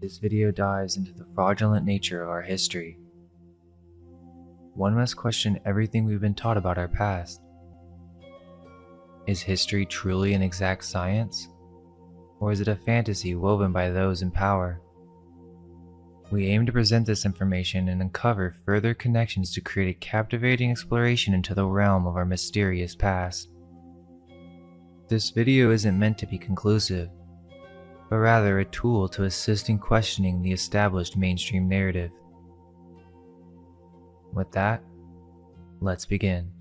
this video dives into the fraudulent nature of our history. One must question everything we've been taught about our past. Is history truly an exact science? Or is it a fantasy woven by those in power? We aim to present this information and uncover further connections to create a captivating exploration into the realm of our mysterious past. This video isn't meant to be conclusive, but rather a tool to assist in questioning the established mainstream narrative. With that, let's begin.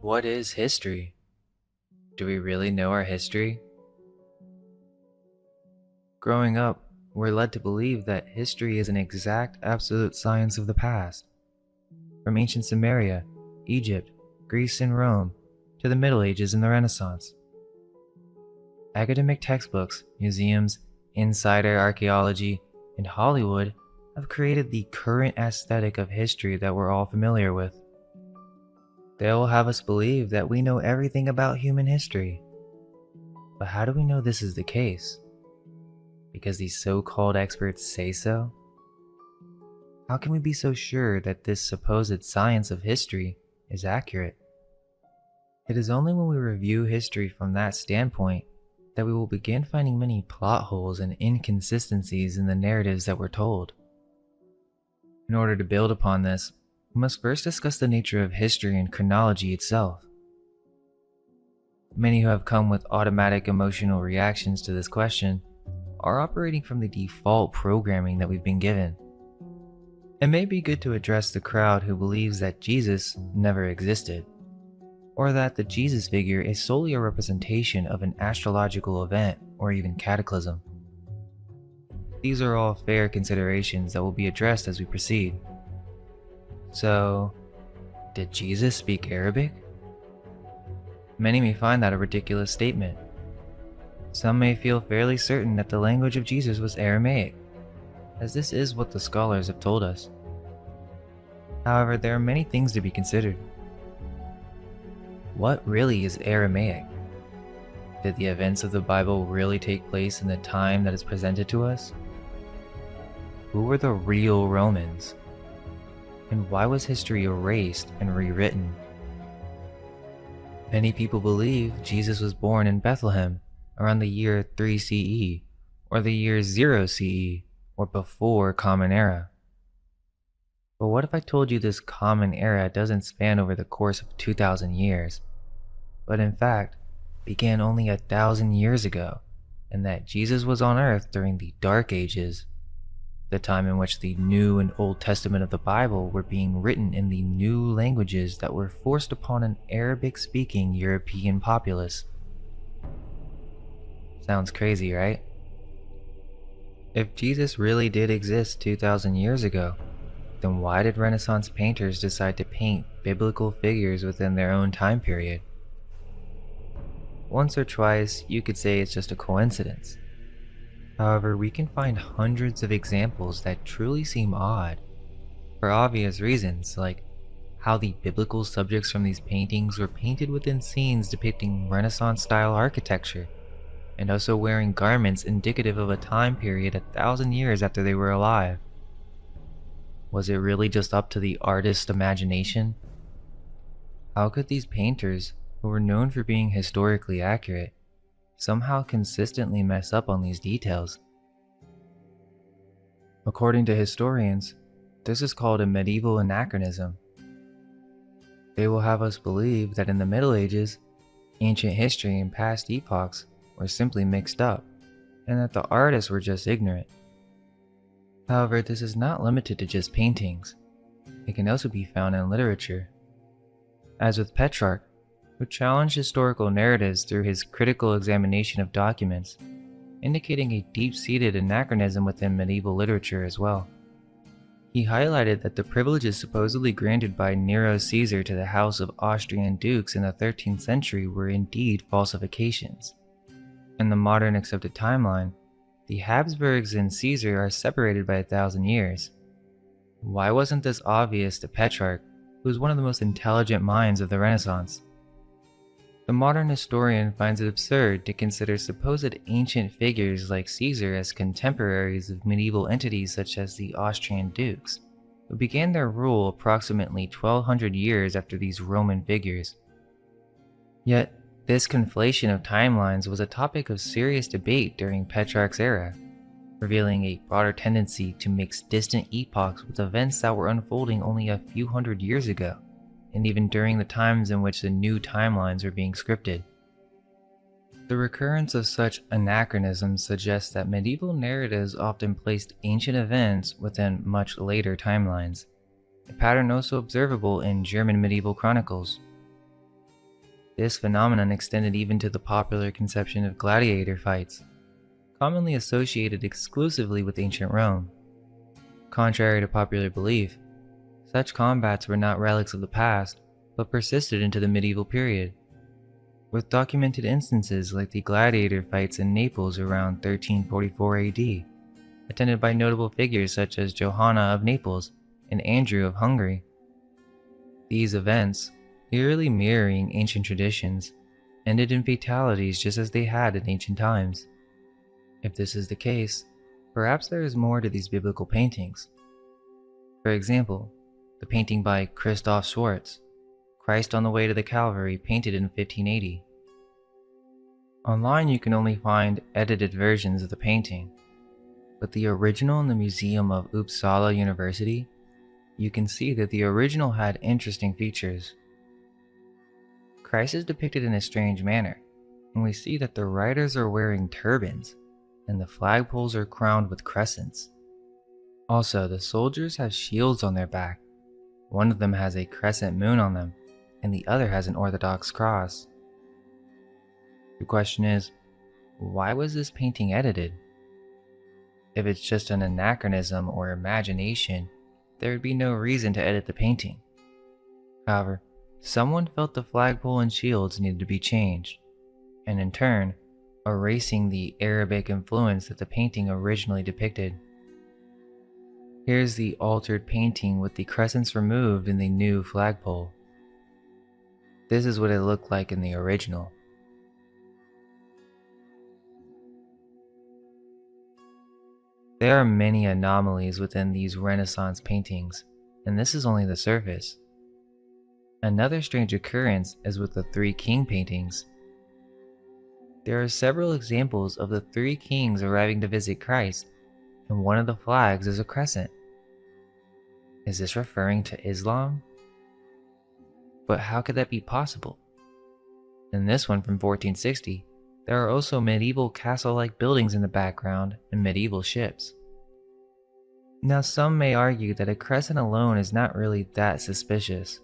What is history? Do we really know our history? Growing up, we're led to believe that history is an exact, absolute science of the past. From ancient Sumeria, Egypt, Greece, and Rome, to the Middle Ages and the Renaissance. Academic textbooks, museums, insider archaeology, and Hollywood have created the current aesthetic of history that we're all familiar with. They will have us believe that we know everything about human history. But how do we know this is the case? Because these so-called experts say so? How can we be so sure that this supposed science of history is accurate? It is only when we review history from that standpoint that we will begin finding many plot holes and inconsistencies in the narratives that we're told. In order to build upon this, we must first discuss the nature of history and chronology itself. Many who have come with automatic emotional reactions to this question are operating from the default programming that we've been given. It may be good to address the crowd who believes that Jesus never existed, or that the Jesus figure is solely a representation of an astrological event or even cataclysm. These are all fair considerations that will be addressed as we proceed. So, did Jesus speak Arabic? Many may find that a ridiculous statement. Some may feel fairly certain that the language of Jesus was Aramaic, as this is what the scholars have told us. However, there are many things to be considered. What really is Aramaic? Did the events of the Bible really take place in the time that is presented to us? Who were the real Romans? And why was history erased and rewritten? Many people believe Jesus was born in Bethlehem around the year 3 CE, or the year 0 CE, or before Common Era. But what if I told you this Common Era doesn't span over the course of 2,000 years, but in fact began only 1,000 years ago, and that Jesus was on earth during the Dark Ages, the time in which the New and Old Testament of the Bible were being written in the new languages that were forced upon an Arabic-speaking European populace? Sounds crazy, right? If Jesus really did exist 2,000 years ago, then why did Renaissance painters decide to paint biblical figures within their own time period? Once or twice, you could say it's just a coincidence. However, we can find hundreds of examples that truly seem odd, for obvious reasons, like how the biblical subjects from these paintings were painted within scenes depicting Renaissance-style architecture, and also wearing garments indicative of a time period 1,000 years after they were alive. Was it really just up to the artist's imagination? How could these painters, who were known for being historically accurate, somehow consistently mess up on these details? According to historians, this is called a medieval anachronism. They will have us believe that in the Middle Ages, ancient history and past epochs were simply mixed up, and that the artists were just ignorant, However, this is not limited to just paintings. It can also be found in literature. As with Petrarch, who challenged historical narratives through his critical examination of documents, indicating a deep-seated anachronism within medieval literature as well. He highlighted that the privileges supposedly granted by Nero Caesar to the House of Austrian dukes in the 13th century were indeed falsifications. In the modern accepted timeline, the Habsburgs and Caesar are separated by 1,000 years. Why wasn't this obvious to Petrarch, who was one of the most intelligent minds of the Renaissance? The modern historian finds it absurd to consider supposed ancient figures like Caesar as contemporaries of medieval entities such as the Austrian dukes, who began their rule approximately 1,200 years after these Roman figures. Yet, this conflation of timelines was a topic of serious debate during Petrarch's era, revealing a broader tendency to mix distant epochs with events that were unfolding only a few hundred years ago, and even during the times in which the new timelines were being scripted. The recurrence of such anachronisms suggests that medieval narratives often placed ancient events within much later timelines, a pattern also observable in German medieval chronicles. This phenomenon extended even to the popular conception of gladiator fights, commonly associated exclusively with ancient Rome. Contrary to popular belief, such combats were not relics of the past, but persisted into the medieval period, with documented instances like the gladiator fights in Naples around 1344 AD, attended by notable figures such as Johanna of Naples and Andrew of Hungary. These events, eerily mirroring ancient traditions, ended in fatalities just as they had in ancient times. If this is the case, perhaps there is more to these biblical paintings. For example, the painting by Christoph Schwarz, Christ on the Way to the Calvary, painted in 1580. Online you can only find edited versions of the painting, but the original in the Museum of Uppsala University, you can see that the original had interesting features. Christ is depicted in a strange manner, and we see that the riders are wearing turbans, and the flagpoles are crowned with crescents. Also, the soldiers have shields on their back. One of them has a crescent moon on them, and the other has an Orthodox cross. The question is, why was this painting edited? If it's just an anachronism or imagination, there would be no reason to edit the painting. However, someone felt the flagpole and shields needed to be changed, and in turn, erasing the Arabic influence that the painting originally depicted. Here's the altered painting with the crescents removed in the new flagpole. This is what it looked like in the original. There are many anomalies within these Renaissance paintings, and this is only the surface. Another strange occurrence is with the Three King paintings. There are several examples of the three kings arriving to visit Christ, and one of the flags is a crescent. Is this referring to Islam? But how could that be possible? In this one from 1460, there are also medieval castle-like buildings in the background and medieval ships. Now some may argue that a crescent alone is not really that suspicious.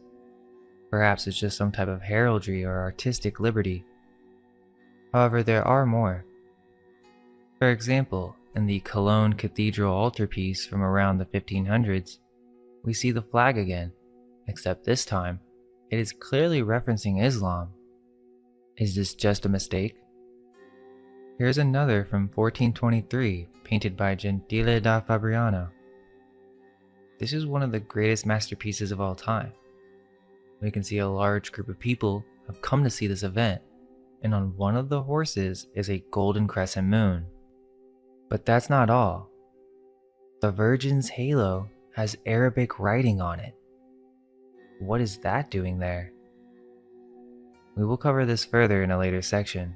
Perhaps it's just some type of heraldry or artistic liberty. However, there are more. For example, in the Cologne Cathedral altarpiece from around the 1500s, we see the flag again, except this time, it is clearly referencing Islam. Is this just a mistake? Here's another from 1423, painted by Gentile da Fabriano. This is one of the greatest masterpieces of all time. We can see a large group of people have come to see this event, and on one of the horses is a golden crescent moon. But that's not all. The Virgin's halo has Arabic writing on it. What is that doing there? We will cover this further in a later section.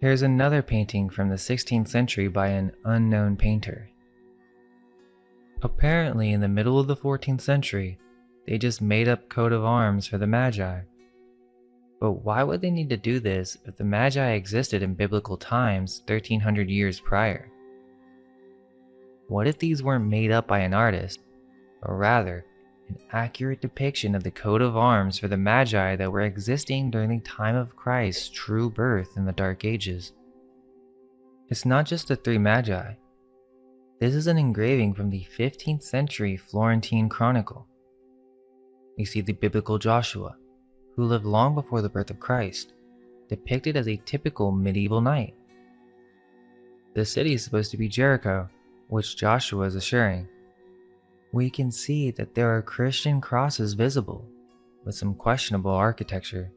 Here's another painting from the 16th century by an unknown painter. Apparently in the middle of the 14th century, they just made up coat of arms for the Magi. But why would they need to do this if the Magi existed in biblical times 1300 years prior? what if these weren't made up by an artist, but rather an accurate depiction of the coat of arms for the Magi that were existing during the time of Christ's true birth in the Dark Ages? It's not just the three Magi. This is an engraving from the 15th century Florentine chronicle. We see the biblical Joshua, who lived long before the birth of Christ, depicted as a typical medieval knight. The city is supposed to be Jericho, which Joshua is assuring. We can see that there are Christian crosses visible, with some questionable architecture.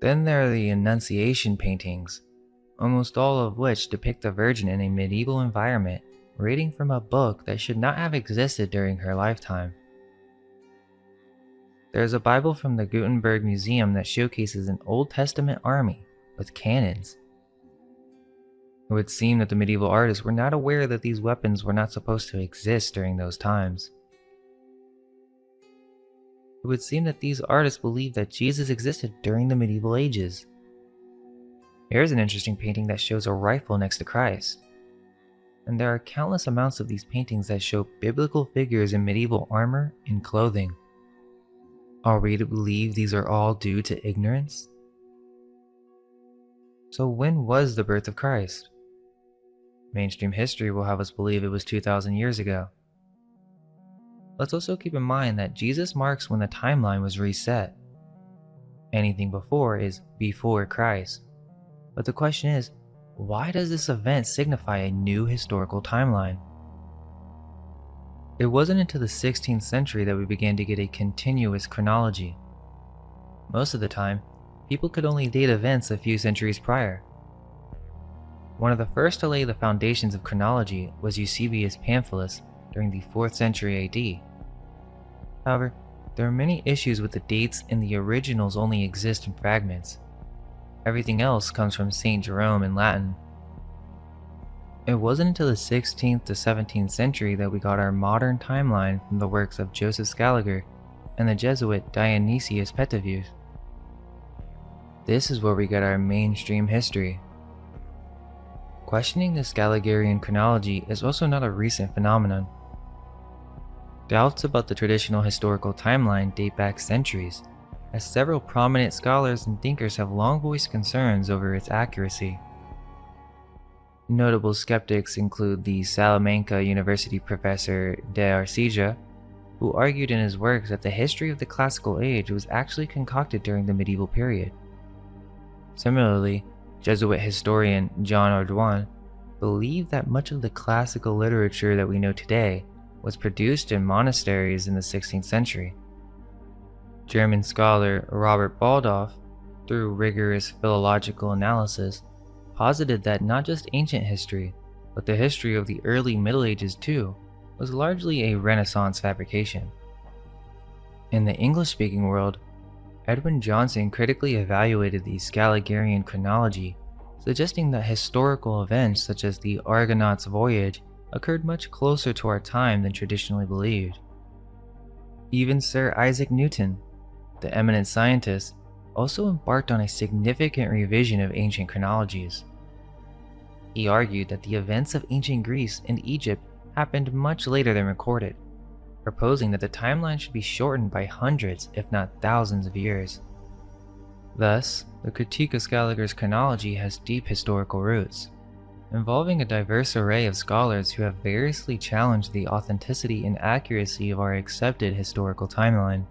Then there are the Annunciation paintings, almost all of which depict the Virgin in a medieval environment, reading from a book that should not have existed during her lifetime. There is a Bible from the Gutenberg Museum that showcases an Old Testament army with cannons. It would seem that the medieval artists were not aware that these weapons were not supposed to exist during those times. It would seem that these artists believed that Jesus existed during the medieval ages. Here's an interesting painting that shows a rifle next to Christ. And there are countless amounts of these paintings that show biblical figures in medieval armor and clothing. Are we to believe these are all due to ignorance? So when was the birth of Christ? Mainstream history will have us believe it was 2,000 years ago. Let's also keep in mind that Jesus marks when the timeline was reset. Anything before is before Christ. But the question is, why does this event signify a new historical timeline? It wasn't until the 16th century that we began to get a continuous chronology. Most of the time, people could only date events a few centuries prior. One of the first to lay the foundations of chronology was Eusebius Pamphilus during the 4th century AD. However, there are many issues with the dates, and the originals only exist in fragments. Everything else comes from St. Jerome in Latin. It wasn't until the 16th to 17th century that we got our modern timeline from the works of Joseph Scaliger and the Jesuit Dionysius Petavius. This is where we get our mainstream history. Questioning the Scaligerian chronology is also not a recent phenomenon. Doubts about the traditional historical timeline date back centuries, as several prominent scholars and thinkers have long voiced concerns over its accuracy. Notable skeptics include the Salamanca University professor de Arcija, who argued in his works that the history of the classical age was actually concocted during the medieval period. Similarly, Jesuit historian John Ardouin believed that much of the classical literature that we know today was produced in monasteries in the 16th century. German scholar Robert Baldauf, through rigorous philological analysis, posited that not just ancient history, but the history of the early Middle Ages too, was largely a Renaissance fabrication. In the English-speaking world, Edwin Johnson critically evaluated the Scaligerian chronology, suggesting that historical events such as the Argonauts' voyage occurred much closer to our time than traditionally believed. Even Sir Isaac Newton, the eminent scientist, also embarked on a significant revision of ancient chronologies. He argued that the events of ancient Greece and Egypt happened much later than recorded, proposing that the timeline should be shortened by hundreds, if not thousands of years. Thus, the critique of Scaliger's chronology has deep historical roots, involving a diverse array of scholars who have variously challenged the authenticity and accuracy of our accepted historical timeline.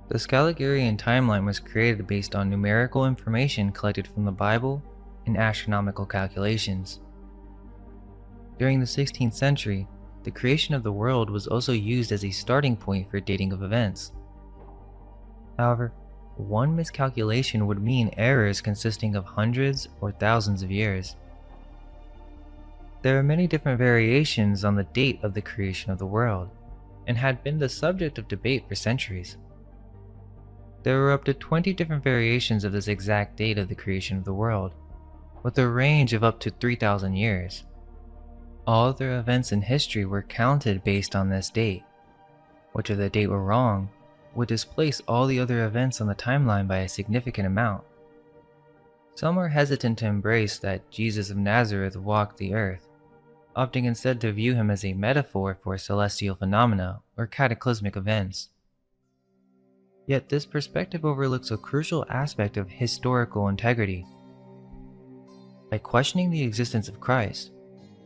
The Scaligerian timeline was created based on numerical information collected from the Bible and astronomical calculations. During the 16th century, the creation of the world was also used as a starting point for dating of events. However, one miscalculation would mean errors consisting of hundreds or thousands of years. There are many different variations on the date of the creation of the world, and had been the subject of debate for centuries. There were up to 20 different variations of this exact date of the creation of the world, with a range of up to 3,000 years. All other events in history were counted based on this date, which if the date were wrong, would displace all the other events on the timeline by a significant amount. Some are hesitant to embrace that Jesus of Nazareth walked the earth, opting instead to view him as a metaphor for celestial phenomena or cataclysmic events. Yet this perspective overlooks a crucial aspect of historical integrity. By questioning the existence of Christ,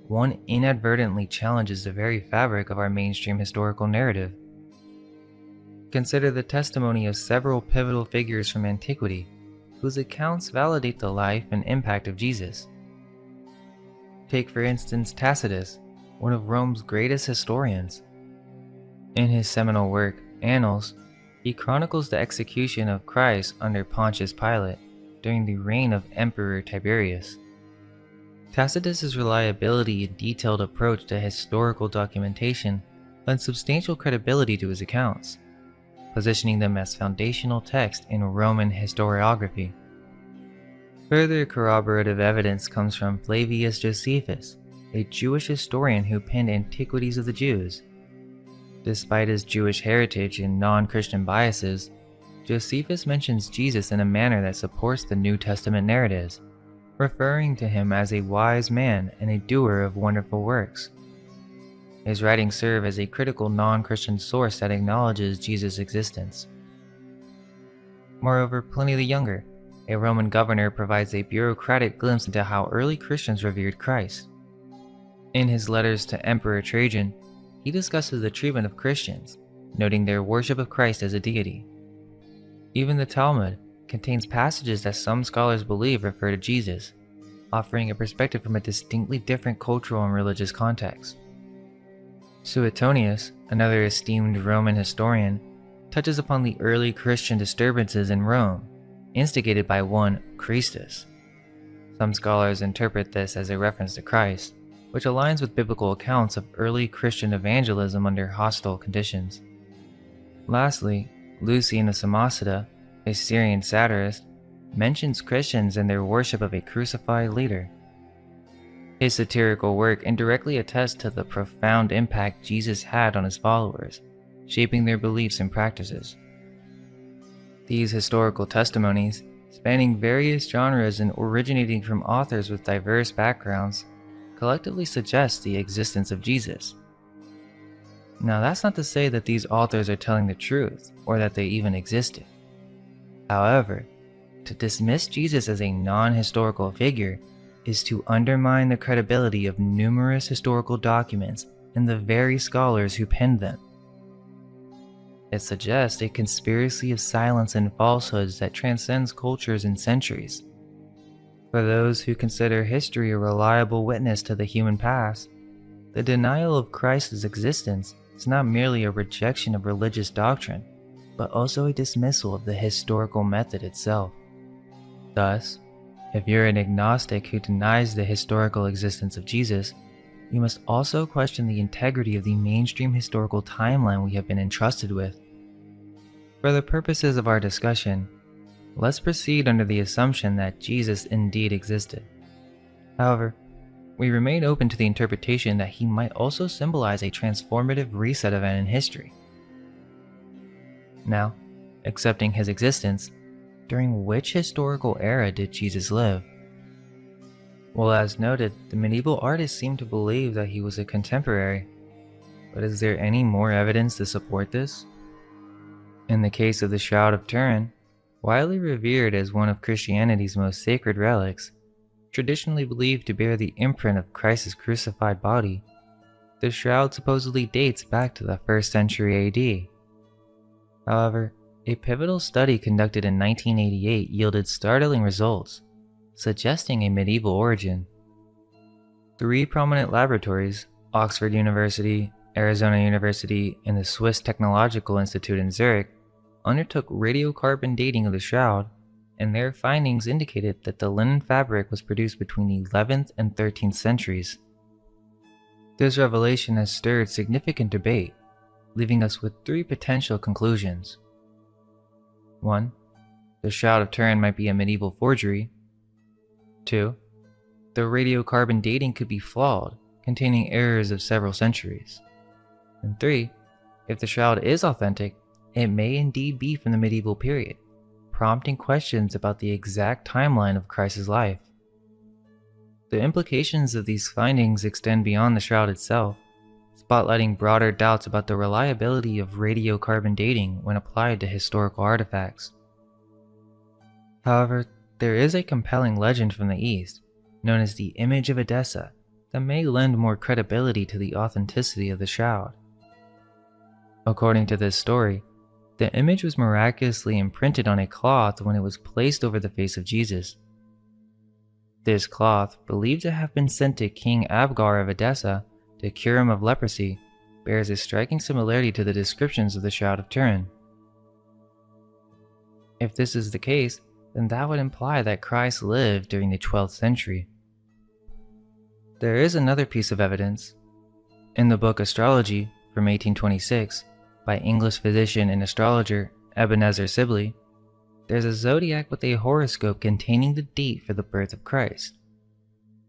one inadvertently challenges the very fabric of our mainstream historical narrative. Consider the testimony of several pivotal figures from antiquity, whose accounts validate the life and impact of Jesus. Take for instance Tacitus, one of Rome's greatest historians. In his seminal work, Annals, he chronicles the execution of Christ under Pontius Pilate during the reign of Emperor Tiberius. Tacitus's reliability and detailed approach to historical documentation lend substantial credibility to his accounts, positioning them as foundational text in Roman historiography. Further corroborative evidence comes from Flavius Josephus, a Jewish historian who penned Antiquities of the Jews. Despite his Jewish heritage and non-Christian biases, Josephus mentions Jesus in a manner that supports the New Testament narratives, referring to him as a wise man and a doer of wonderful works. His writings serve as a critical non-Christian source that acknowledges Jesus' existence. Moreover, Pliny the Younger, a Roman governor, provides a bureaucratic glimpse into how early Christians revered Christ. In his letters to Emperor Trajan, he discusses the treatment of Christians, noting their worship of Christ as a deity. Even the Talmud contains passages that some scholars believe refer to Jesus, offering a perspective from a distinctly different cultural and religious context. Suetonius, another esteemed Roman historian, touches upon the early Christian disturbances in Rome, instigated by one Christus. Some scholars interpret this as a reference to Christ, which aligns with biblical accounts of early Christian evangelism under hostile conditions. Lastly, Lucian of Samosata, a Syrian satirist, mentions Christians and their worship of a crucified leader. His satirical work indirectly attests to the profound impact Jesus had on his followers, shaping their beliefs and practices. These historical testimonies, spanning various genres and originating from authors with diverse backgrounds, collectively suggest the existence of Jesus. Now, that's not to say that these authors are telling the truth or that they even existed. However, to dismiss Jesus as a non-historical figure is to undermine the credibility of numerous historical documents and the very scholars who penned them. It suggests a conspiracy of silence and falsehoods that transcends cultures and centuries. For those who consider history a reliable witness to the human past, the denial of Christ's existence is not merely a rejection of religious doctrine, but also a dismissal of the historical method itself. Thus, if you're an agnostic who denies the historical existence of Jesus, you must also question the integrity of the mainstream historical timeline we have been entrusted with. For the purposes of our discussion, let's proceed under the assumption that Jesus indeed existed. However, we remain open to the interpretation that he might also symbolize a transformative reset event in history. Now, accepting his existence, during which historical era did Jesus live? Well, as noted, the medieval artists seem to believe that he was a contemporary. But is there any more evidence to support this? In the case of the Shroud of Turin, widely revered as one of Christianity's most sacred relics, traditionally believed to bear the imprint of Christ's crucified body, the shroud supposedly dates back to the 1st century AD. However, a pivotal study conducted in 1988 yielded startling results, suggesting a medieval origin. 3 prominent laboratories, Oxford University, Arizona University, and the Swiss Technological Institute in Zurich, undertook radiocarbon dating of the shroud, and their findings indicated that the linen fabric was produced between the 11th and 13th centuries. This revelation has stirred significant debate, leaving us with 3 potential conclusions. 1. The Shroud of Turin might be a medieval forgery. 2. The radiocarbon dating could be flawed, containing errors of several centuries. And 3. If the shroud is authentic, it may indeed be from the medieval period, prompting questions about the exact timeline of Christ's life. The implications of these findings extend beyond the shroud itself, spotlighting broader doubts about the reliability of radiocarbon dating when applied to historical artifacts. However, there is a compelling legend from the East, known as the Image of Edessa, that may lend more credibility to the authenticity of the shroud. According to this story, the image was miraculously imprinted on a cloth when it was placed over the face of Jesus. This cloth, believed to have been sent to King Abgar of Edessa to cure him of leprosy, bears a striking similarity to the descriptions of the Shroud of Turin. If this is the case, then that would imply that Christ lived during the 12th century. There is another piece of evidence. In the book Astrology from 1826, by English physician and astrologer Ebenezer Sibley, there's a zodiac with a horoscope containing the date for the birth of Christ.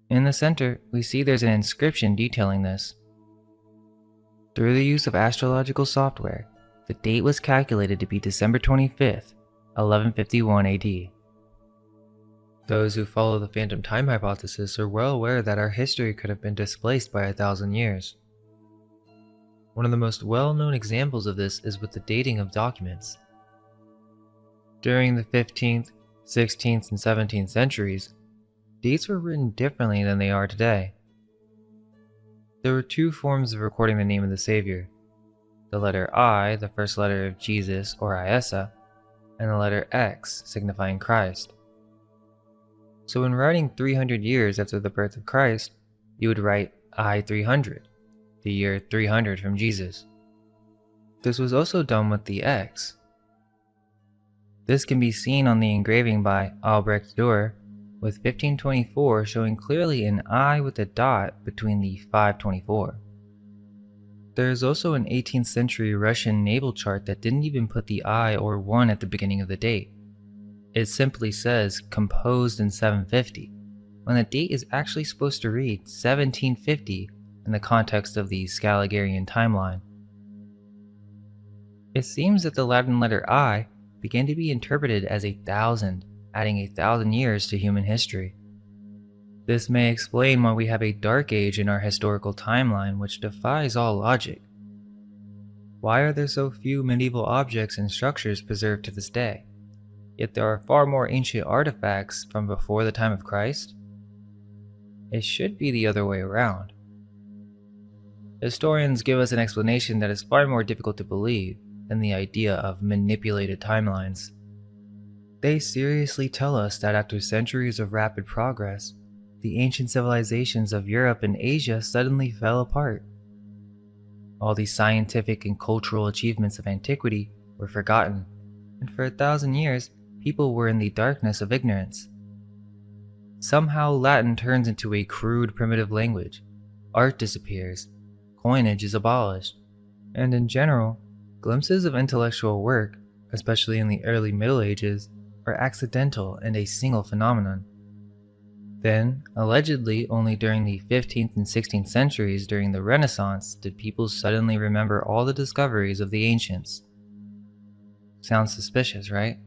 In the center, we see there's an inscription detailing this. Through the use of astrological software, the date was calculated to be December 25th, 1151 AD. Those who follow the phantom time hypothesis are well aware that our history could have been displaced by 1,000 years. One of the most well-known examples of this is with the dating of documents. During the 15th, 16th, and 17th centuries, dates were written differently than they are today. There were two forms of recording the name of the Savior: the letter I, the first letter of Jesus or Iesa, and the letter X, signifying Christ. So when writing 300 years after the birth of Christ, you would write I-300, the year 300 from Jesus. This was also done with the X. This can be seen on the engraving by Albrecht Dürer, with 1524 showing clearly an I with a dot between the 524. There is also an 18th century Russian naval chart that didn't even put the I or 1 at the beginning of the date. It simply says composed in 750, when the date is actually supposed to read 1750 in the context of the Scaligerian timeline. It seems that the Latin letter I began to be interpreted as 1,000, adding 1,000 years to human history. This may explain why we have a dark age in our historical timeline which defies all logic. Why are there so few medieval objects and structures preserved to this day? Yet there are far more ancient artifacts from before the time of Christ? It should be the other way around. Historians give us an explanation that is far more difficult to believe than the idea of manipulated timelines. They seriously tell us that after centuries of rapid progress, the ancient civilizations of Europe and Asia suddenly fell apart. All the scientific and cultural achievements of antiquity were forgotten, and for 1,000 years, people were in the darkness of ignorance. Somehow Latin turns into a crude primitive language, art disappears, coinage is abolished, and in general, glimpses of intellectual work, especially in the early Middle Ages, are accidental and a single phenomenon. Then, allegedly only during the 15th and 16th centuries during the Renaissance did people suddenly remember all the discoveries of the ancients. Sounds suspicious, right?